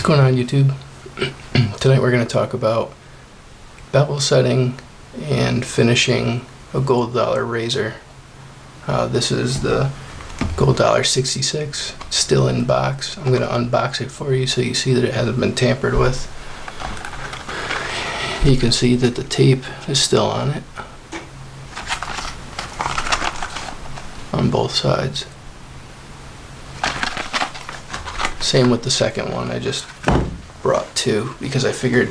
What's going on, YouTube? Tonight we're going to talk about bevel setting and finishing a gold dollar razor. This is the gold dollar 66, still in box. I'm going to unbox it for you so you see that it hasn't been tampered with. You can see that the tape is still on it on both sides. Same with the second one. I just brought two because I figured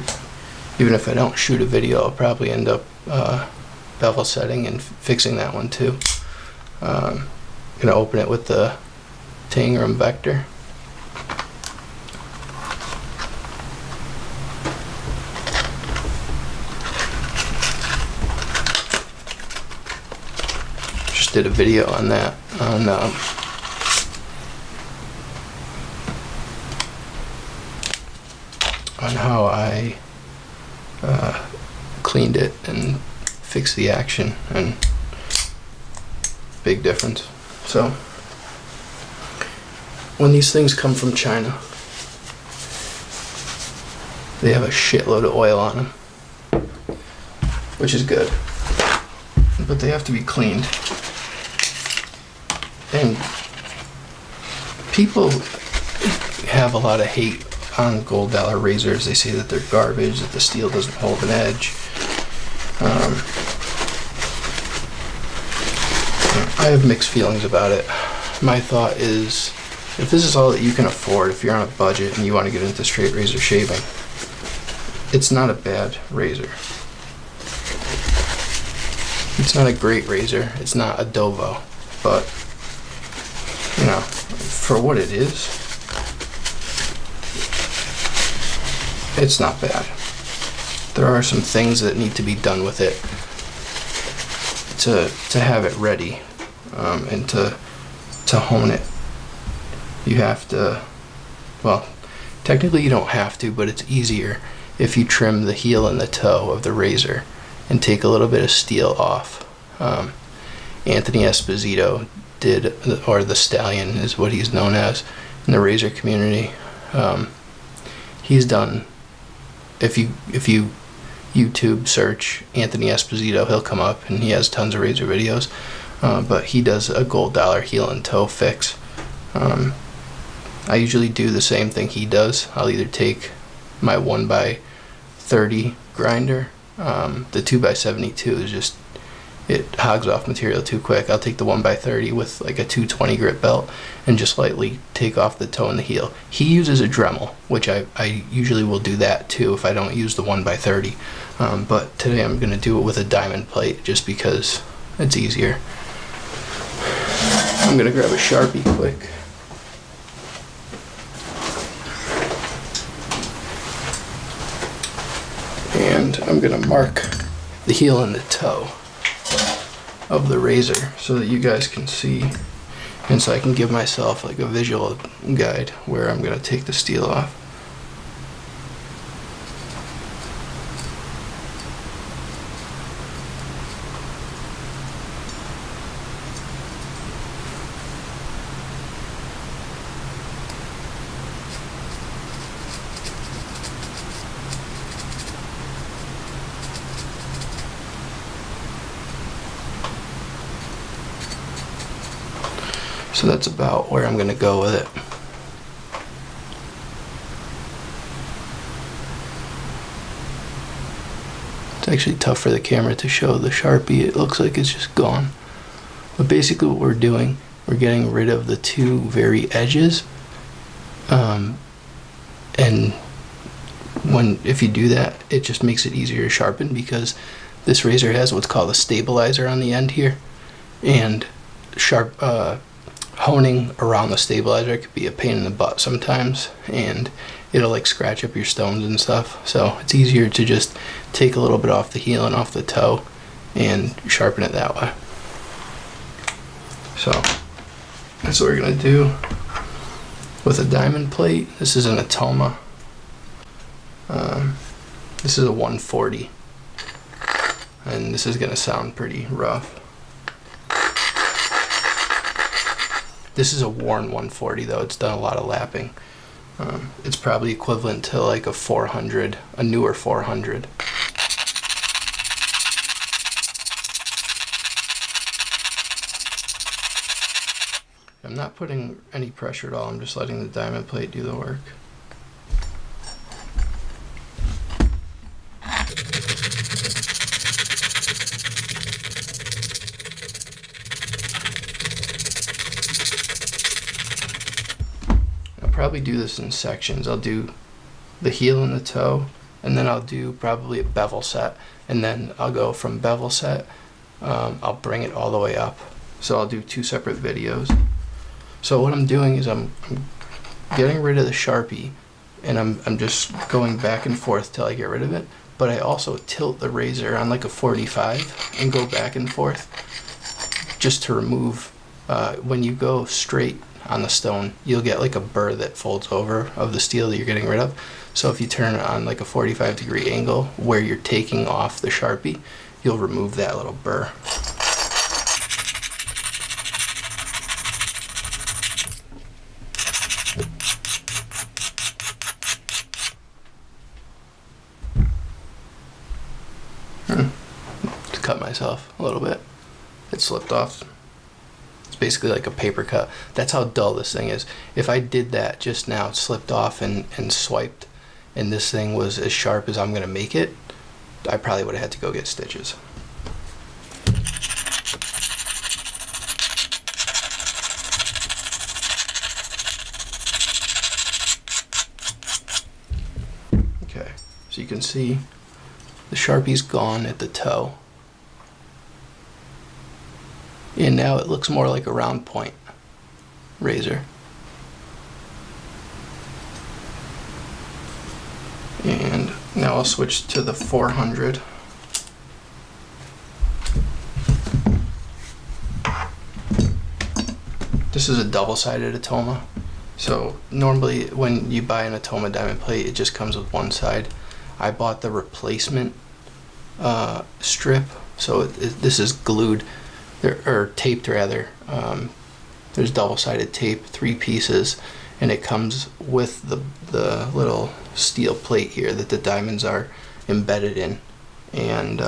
even if I don't shoot a video, I'll probably end up bevel setting and fixing that one too. I'm gonna open it with the Tangram Vector. Just did a video on that on how I cleaned it and fixed the action, and big difference. So when these things come from China, they have a shitload of oil on them, which is good, but they have to be cleaned. And people have a lot of hate on gold dollar razors. They say that they're garbage, that the steel doesn't hold an edge. I have mixed feelings about it. My thought is, if this is all that you can afford, if you're on a budget and you want to get into straight razor shaving, it's not a bad razor. It's not a great razor. It's not a Dovo, but you know, for what it is, it's not bad. There are some things that need to be done with it to have it ready, and to hone it. You have to, well, technically you don't have to, but it's easier if you trim the heel and the toe of the razor and take a little bit of steel off. Anthony Esposito did, or the Stallion is what he's known as in the razor community. He's done, if you YouTube search Anthony Esposito, he'll come up, and he has tons of razor videos, but he does a gold dollar heel and toe fix. I usually do the same thing he does. I'll either take my 1x30 grinder, the 2x72 is just, it hogs off material too quick. I'll take the 1x30 with like a 220 grit belt and just lightly take off the toe and the heel. He uses a Dremel, which I usually will do that too if I don't use the 1x30. But today I'm going to do it with a diamond plate just because it's easier. I'm going to grab a Sharpie quick. And I'm going to mark the heel and the toe of the razor so that you guys can see, and so I can give myself like a visual guide where I'm going to take the steel off. So that's about where I'm going to go with it. It's actually tough for the camera to show the Sharpie. It looks like it's just gone. But basically what we're doing, we're getting rid of the two very edges. And if you do that, it just makes it easier to sharpen, because this razor has what's called a stabilizer on the end here. And honing around the stabilizer could be a pain in the butt sometimes, and it'll like scratch up your stones and stuff. So it's easier to just take a little bit off the heel and off the toe and sharpen it that way. So that's what we're gonna do with a diamond plate. This is an Atoma. This is a 140, and this is gonna sound pretty rough. This is a worn 140 though, it's done a lot of lapping. It's probably equivalent to like a 400, a newer 400. I'm not putting any pressure at all, I'm just letting the diamond plate do the work. I'll probably do this in sections. I'll do the heel and the toe, and then I'll do probably a bevel set, and then I'll go from bevel set, I'll bring it all the way up. So I'll do 2 separate videos. So what I'm doing is I'm getting rid of the Sharpie, and I'm just going back and forth till I get rid of it. But I also tilt the razor on like a 45 and go back and forth just to remove, when you go straight on the stone, you'll get like a burr that folds over of the steel that you're getting rid of. So if you turn it on like a 45-degree angle where you're taking off the Sharpie, you'll remove that little burr. To cut myself a little bit. It slipped off. It's basically like a paper cut. That's how dull this thing is. If I did that just now, it slipped off and swiped, and this thing was as sharp as I'm gonna make it, I probably would have had to go get stitches. Okay, so you can see the Sharpie's gone at the toe. And now it looks more like a round point razor. And now I'll switch to the 400. This is a double-sided Atoma. So normally when you buy an Atoma diamond plate, it just comes with one side. I bought the replacement strip, so this is glued, or taped rather. There's double-sided tape, 3 pieces, and it comes with the little steel plate here that the diamonds are embedded in. And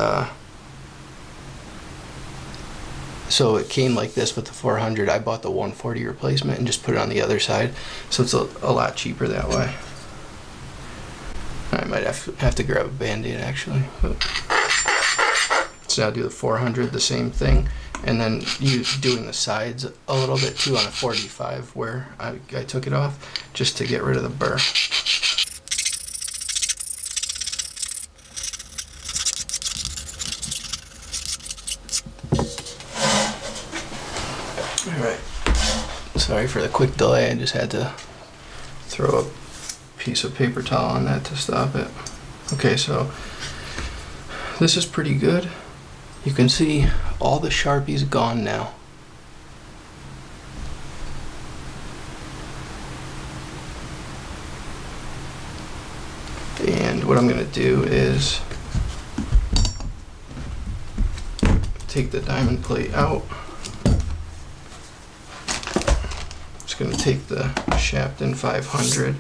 so it came like this with the 400. I bought the 140 replacement and just put it on the other side, so it's a lot cheaper that way. I might have to grab a Band-Aid actually. So I'll do the 400, the same thing, and then doing the sides a little bit too on a 45 where I took it off just to get rid of the burr. Alright, sorry for the quick delay, I just had to throw a piece of paper towel on that to stop it. Okay, so this is pretty good. You can see all the Sharpie's gone now. And what I'm going to do is take the diamond plate out. Just going to take the Shapton 500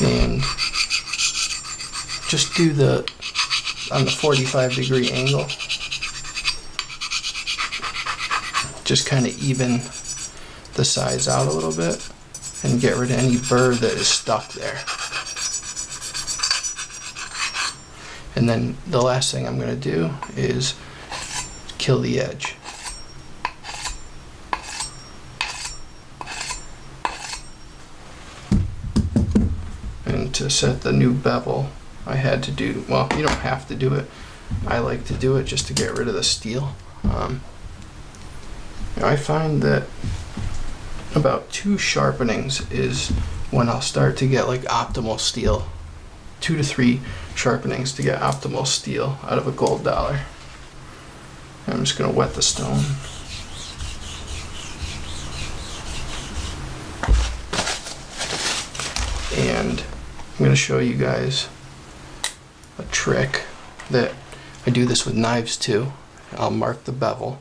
and just do on the 45-degree angle, just kind of even the sides out a little bit and get rid of any burr that is stuck there. And then the last thing I'm going to do is kill the edge. And to set the new bevel, I had to do, well, you don't have to do it. I like to do it just to get rid of the steel. I find that about 2 sharpenings is when I'll start to get like optimal steel. 2 to 3 sharpenings to get optimal steel out of a gold dollar. I'm just going to wet the stone. And I'm going to show you guys a trick that I do this with knives too. I'll mark the bevel.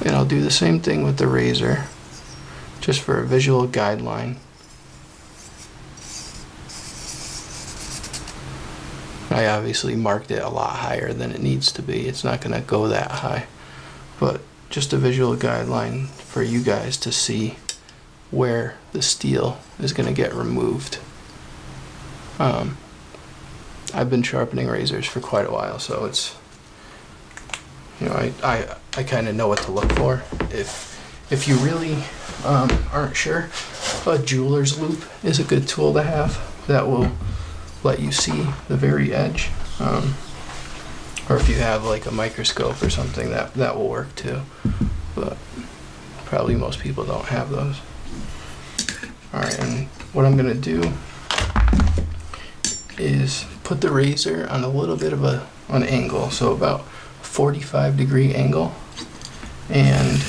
And I'll do the same thing with the razor, just for a visual guideline. I obviously marked it a lot higher than it needs to be. It's not going to go that high, but just a visual guideline for you guys to see where the steel is going to get removed. I've been sharpening razors for quite a while, so it's, you know, I kind of know what to look for. If you really aren't sure, a jeweler's loop is a good tool to have that will let you see the very edge. Or if you have like a microscope or something, that will work too. But probably most people don't have those. Alright, and what I'm gonna do is put the razor on a little bit of an angle, so about 45-degree angle, and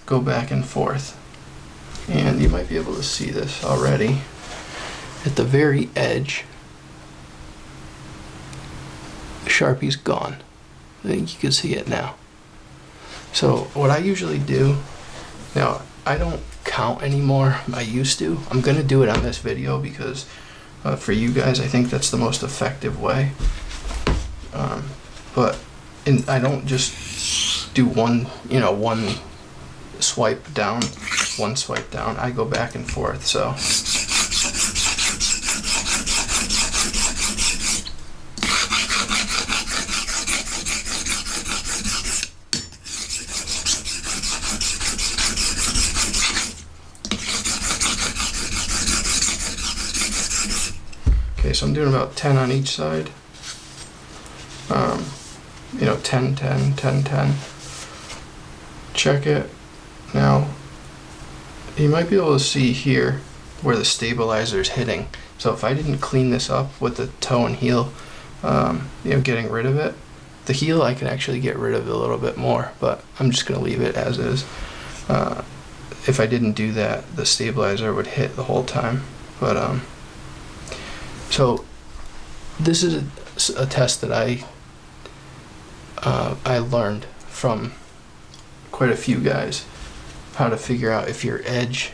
go back and forth. And you might be able to see this already. At the very edge, the Sharpie's gone. I think you can see it now. So what I usually do, now I don't count anymore. I used to. I'm gonna do it on this video because for you guys, I think that's the most effective way. But I don't just do one swipe down, one swipe down. I go back and forth. So okay, so I'm doing about 10 on each side. 10, 10, 10, 10. Check it. Now, you might be able to see here where the stabilizer is hitting. So if I didn't clean this up with the toe and heel, getting rid of it, the heel I can actually get rid of a little bit more, but I'm just going to leave it as is. If I didn't do that, the stabilizer would hit the whole time. But so this is a test that I learned from quite a few guys, how to figure out if your edge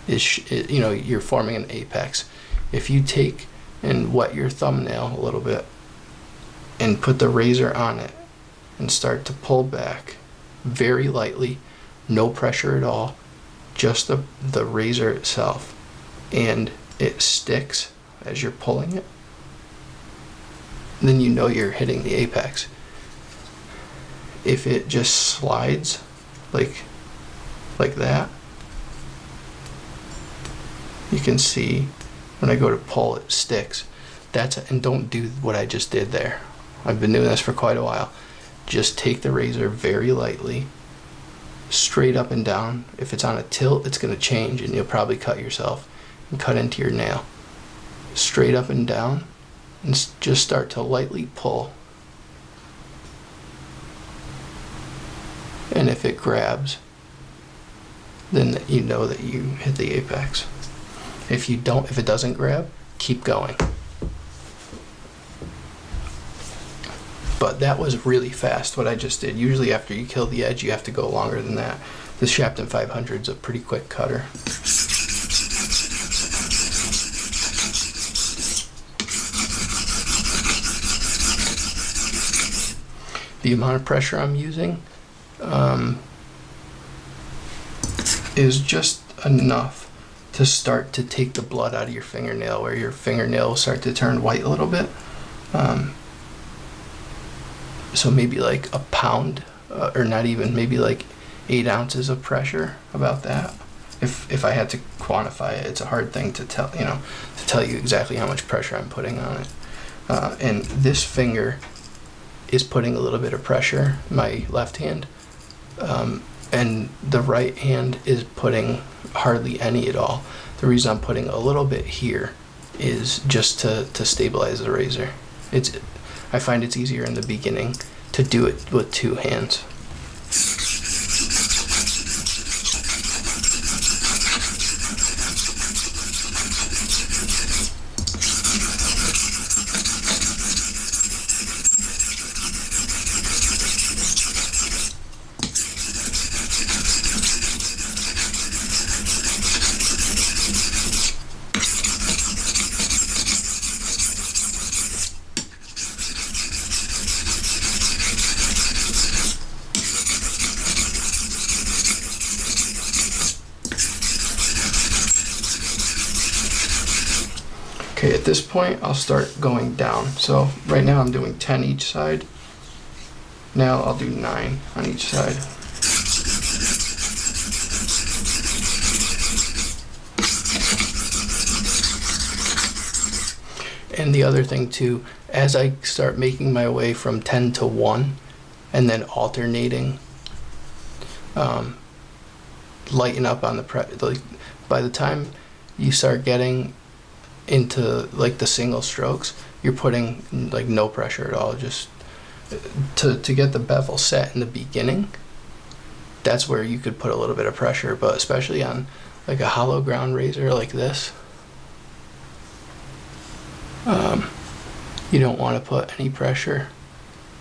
is, you're forming an apex. If you take and wet your thumbnail a little bit and put the razor on it and start to pull back very lightly, no pressure at all, just the razor itself, and it sticks as you're pulling it, then you know you're hitting the apex. If it just slides like that, you can see when I go to pull, it sticks. And don't do what I just did there. I've been doing this for quite a while. Just take the razor very lightly, straight up and down. If it's on a tilt, it's going to change and you'll probably cut yourself and cut into your nail. Straight up and down, and just start to lightly pull. And if it grabs, then you know that you hit the apex. If it doesn't grab, keep going. But that was really fast, what I just did. Usually after you kill the edge, you have to go longer than that. This Shapton 500 is a pretty quick cutter. The amount of pressure I'm using is just enough to start to take the blood out of your fingernail, where your fingernail will start to turn white a little bit. So maybe like a pound, or not even, maybe like 8 ounces of pressure, about that. If I had to quantify it, it's a hard thing to tell you exactly how much pressure I'm putting on it. And this finger is putting a little bit of pressure, my left hand, and the right hand is putting hardly any at all. The reason I'm putting a little bit here is just to stabilize the razor. I find it's easier in the beginning to do it with 2 hands. Okay, at this point, I'll start going down. So right now I'm doing 10 each side. Now I'll do 9 on each side. And the other thing too, as I start making my way from 10 to 1 and then alternating, lighten up on the like by the time you start getting into like the single strokes, you're putting like no pressure at all. Just to get the bevel set in the beginning, that's where you could put a little bit of pressure, but especially on like a hollow ground razor like this, you don't want to put any pressure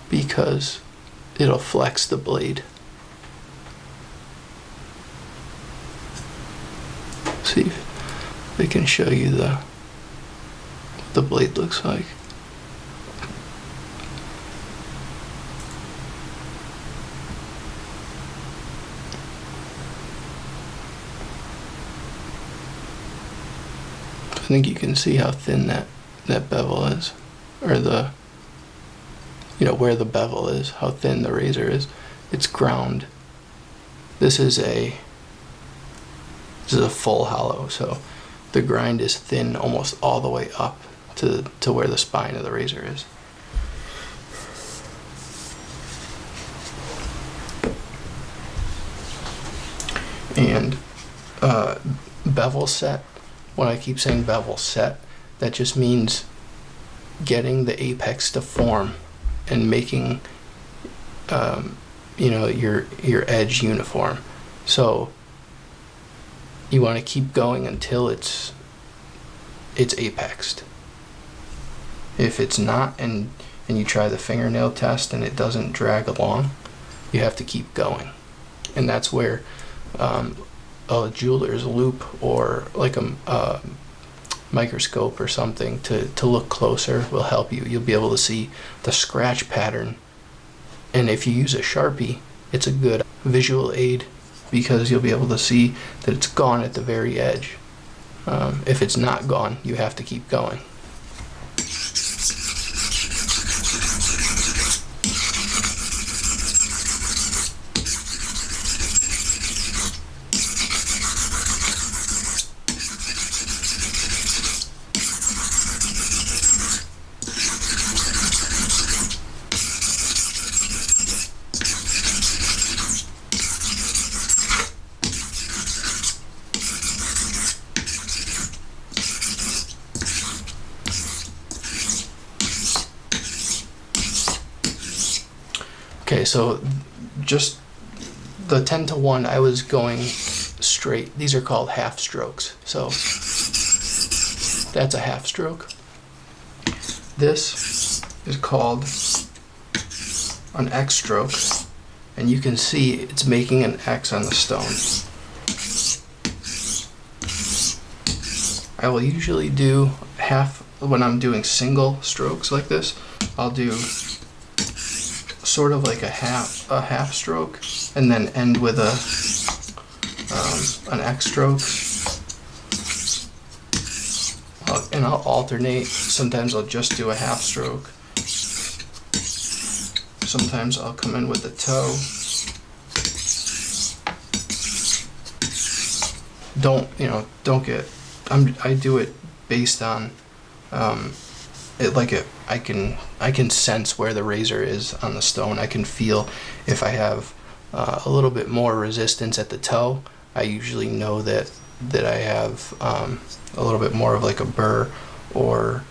because it'll flex the blade. See if I can show you what the blade looks like. I think you can see how thin that bevel is, or where the bevel is, how thin the razor is. It's ground. This is a full hollow, so the grind is thin almost all the way up to where the spine of the razor is. And bevel set, when I keep saying bevel set, that just means getting the apex to form and making your edge uniform. So you want to keep going until it's apexed. If it's not, and you try the fingernail test and it doesn't drag along, you have to keep going. And that's where a jeweler's loop or like a microscope or something to look closer will help you. You'll be able to see the scratch pattern. And if you use a Sharpie, it's a good visual aid because you'll be able to see that it's gone at the very edge. If it's not gone, you have to keep going. Okay, so just the 10 to 1, I was going straight. These are called half strokes. So that's a half stroke. This is called an X stroke, and you can see it's making an X on the stone. I will usually do half, when I'm doing single strokes like this, I'll do sort of like a half stroke and then end with an X stroke. And I'll alternate. Sometimes I'll just do a half stroke. Sometimes I'll come in with the toe. I do it based on I can sense where the razor is on the stone. I can feel if I have a little bit more resistance at the toe. I usually know that I have a little bit more of like a burr, or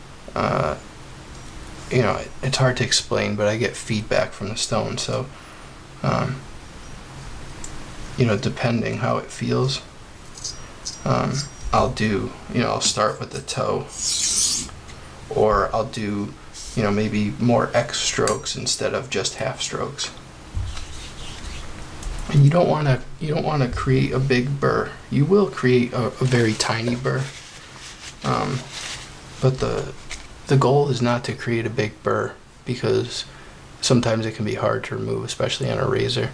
it's hard to explain, but I get feedback from the stone. So depending how it feels, I'll start with the toe, or I'll do maybe more X strokes instead of just half strokes. And you don't want to create a big burr. You will create a very tiny burr, but the goal is not to create a big burr, because sometimes it can be hard to remove, especially on a razor.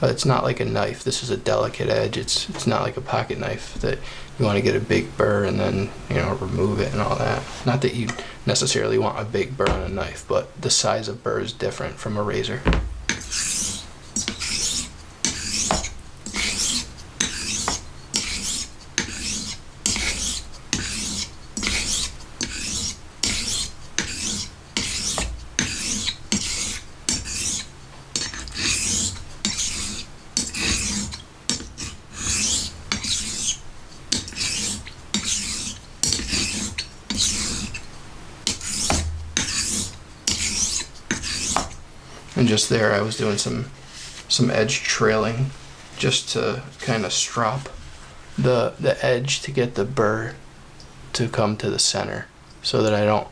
It's not like a knife. This is a delicate edge. It's not like a pocket knife that you want to get a big burr and then, you know, remove it and all that. Not that you necessarily want a big burr on a knife, but the size of burr is different from a razor. And just there, I was doing some edge trailing, just to kind of strop the edge to get the burr to come to the center, so that I don't,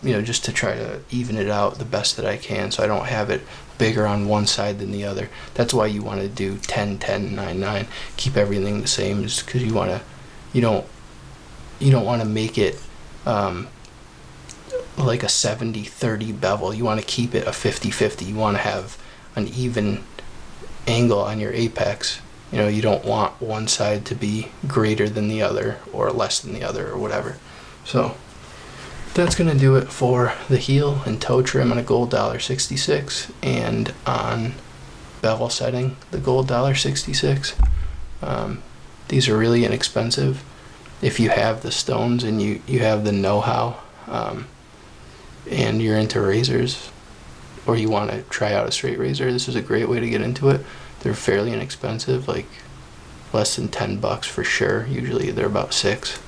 you know, just to try to even it out the best that I can, so I don't have it bigger on one side than the other. That's why you want to do 10, 10, 9, 9. Keep everything the same, just because you want to, you don't want to make it like a 70-30 bevel. You want to keep it a 50-50. You want to have an even angle on your apex. You know, you don't want one side to be greater than the other or less than the other or whatever. So that's going to do it for the heel and toe trim on a gold $1.66, and on bevel setting, the gold $1.66. These are really inexpensive if you have the stones and you have the know-how, and you're into razors, or you want to try out a straight razor. This is a great way to get into it. They're fairly inexpensive, like less than $10 for sure. Usually they're about $6.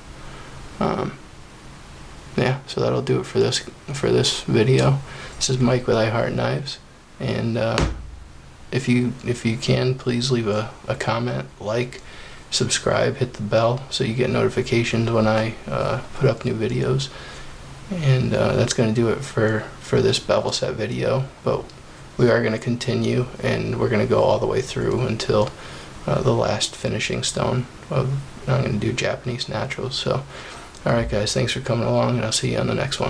Yeah, so that'll do it for this video. This is Mike with iheartknives, and if you can, please leave a comment, like, subscribe, hit the bell so you get notifications when I put up new videos. And that's going to do it for this bevel set video, but we are going to continue, and we're going to go all the way through until the last finishing stone. I'm going to do Japanese naturals. So alright guys, thanks for coming along, and I'll see you on the next one.